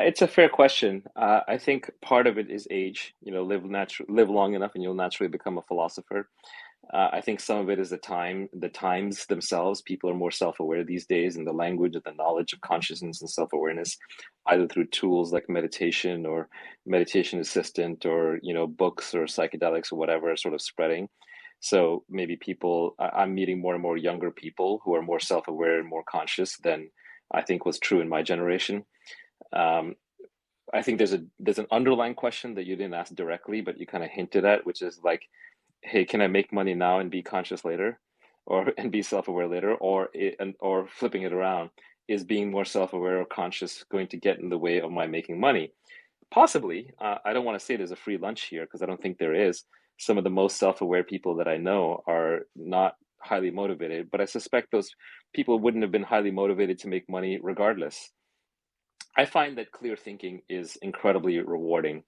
It's a fair question. I think part of it is age. Live long enough, and you'll naturally become a philosopher. I think some of it is the times themselves. People are more self-aware these days, and the language and the knowledge of consciousness and self-awareness, either through tools like meditation or meditation assistant, or books or psychedelics or whatever, are sort of spreading. So maybe I'm meeting more and more younger people who are more self-aware and more conscious than I think was true in my generation. Um, I think there's an underlying question that you didn't ask directly, but you kind of hinted at, which is like, hey, can I make money now and be conscious later, or and be self-aware later, or flipping it around, is being more self-aware or conscious going to get in the way of my making money? Possibly. I don't want to say there's a free lunch here because I don't think there is. Some of the most self-aware people that I know are not highly motivated, but I suspect those people wouldn't have been highly motivated to make money regardless. I find that clear thinking is incredibly rewarding.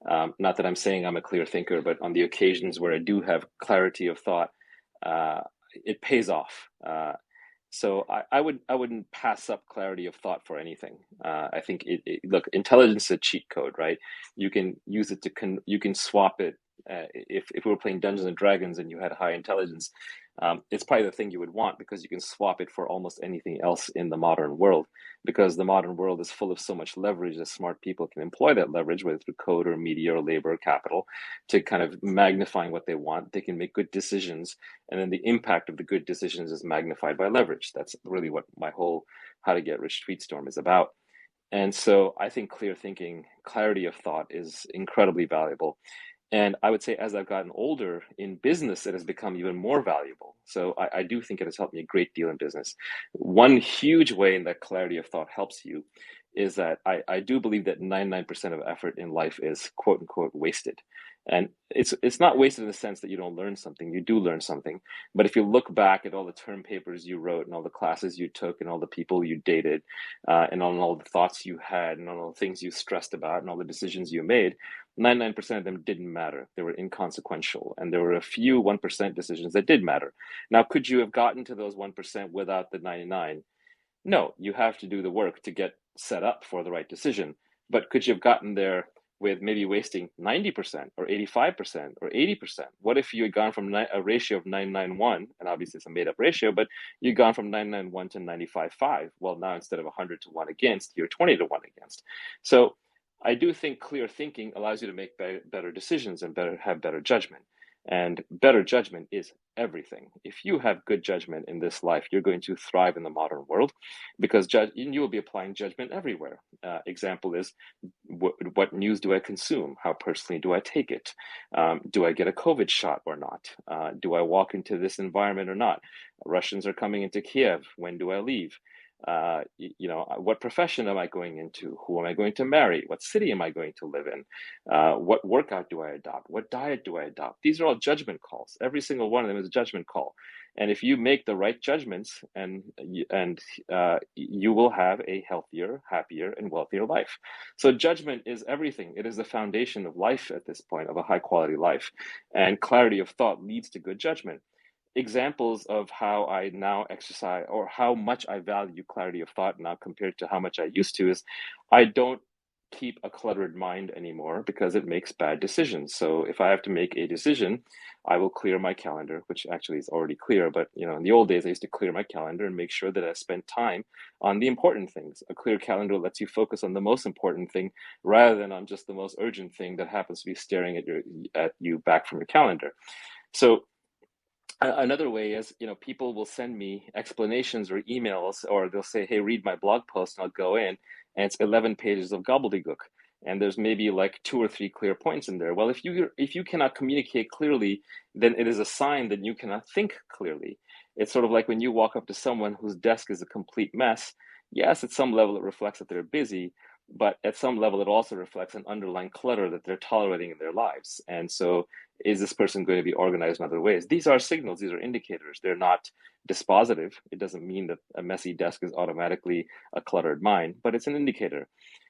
Not that I'm saying I'm a clear thinker, but on the occasions where I do have clarity of thought, uh, it pays off. So I wouldn't pass up clarity of thought for anything. I think look, intelligence is a cheat code, right? You can use it you can swap it. If we were playing Dungeons and Dragons and you had high intelligence, it's probably the thing you would want because you can swap it for almost anything else in the modern world. Because the modern world is full of so much leverage that smart people can employ that leverage, whether through code or media or labor or capital, to kind of magnifying what they want. They can make good decisions, and then the impact of the good decisions is magnified by leverage. That's really what my whole how to get rich tweet storm is about. And so I think clear thinking, clarity of thought is incredibly valuable. And I would say as I've gotten older in business, it has become even more valuable. So I do think it has helped me a great deal in business. One huge way in that clarity of thought helps you is that I do believe that 99% of effort in life is quote unquote wasted. And it's not wasted in the sense that you don't learn something. You do learn something. But if you look back at all the term papers you wrote and all the classes you took and all the people you dated, and on all the thoughts you had and on all the things you stressed about and all the decisions you made, 99% of them didn't matter. They were inconsequential. And there were a few 1% decisions that did matter. Now, could you have gotten to those 1% without the 99? No, you have to do the work to get set up for the right decision. But could you have gotten there with maybe wasting 90% or 85% or 80%? What if you had gone from a ratio of 991, and obviously it's a made up ratio, but you'd gone from 991 to 95.5? Well, now instead of 100 to 1 against, you're 20 to 1 against. So I do think clear thinking allows you to make better decisions and have better judgment. And better judgment is everything. If you have good judgment in this life, you're going to thrive in the modern world because you will be applying judgment everywhere. Example is what news do I consume? How personally do I take it? Do I get a COVID shot or not? Do I walk into this environment or not? Russians are coming into Kiev. When do I leave? What profession am I going into? Who am I going to marry? What city am I going to live in? What workout do I adopt? What diet do I adopt? These are all judgment calls. Every single one of them is a judgment call. And if you make the right judgments, you will have a healthier, happier, and wealthier life. So judgment is everything. It is the foundation of life at this point, of a high quality life. And clarity of thought leads to good judgment. Examples of how I now exercise or how much I value clarity of thought now compared to how much I used to is I don't keep a cluttered mind anymore because it makes bad decisions. So if I have to make a decision, I will clear my calendar, which actually is already clear. But in the old days, I used to clear my calendar and make sure that I spent time on the important things. A clear calendar lets you focus on the most important thing rather than on just the most urgent thing that happens to be staring at you back from your calendar. So another way is, people will send me explanations or emails, or they'll say, hey, read my blog post, and I'll go in, and it's 11 pages of gobbledygook. And there's maybe like two or three clear points in there. Well, if you cannot communicate clearly, then it is a sign that you cannot think clearly. It's sort of like when you walk up to someone whose desk is a complete mess. Yes, at some level it reflects that they're busy, but at some level it also reflects an underlying clutter that they're tolerating in their lives. And so is this person going to be organized in other ways? These are signals, these are indicators. They're not dispositive. It doesn't mean that a messy desk is automatically a cluttered mind, but it's an indicator.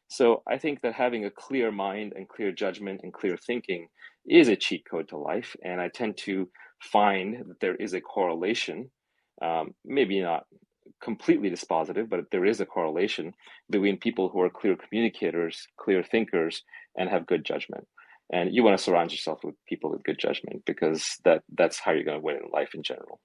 So I think that having a clear mind and clear judgment and clear thinking is a cheat code to life. And I tend to find that there is a correlation, maybe not completely dispositive, but there is a correlation between people who are clear communicators, clear thinkers, and have good judgment. And you want to surround yourself with people with good judgment because that's how you're going to win in life in general.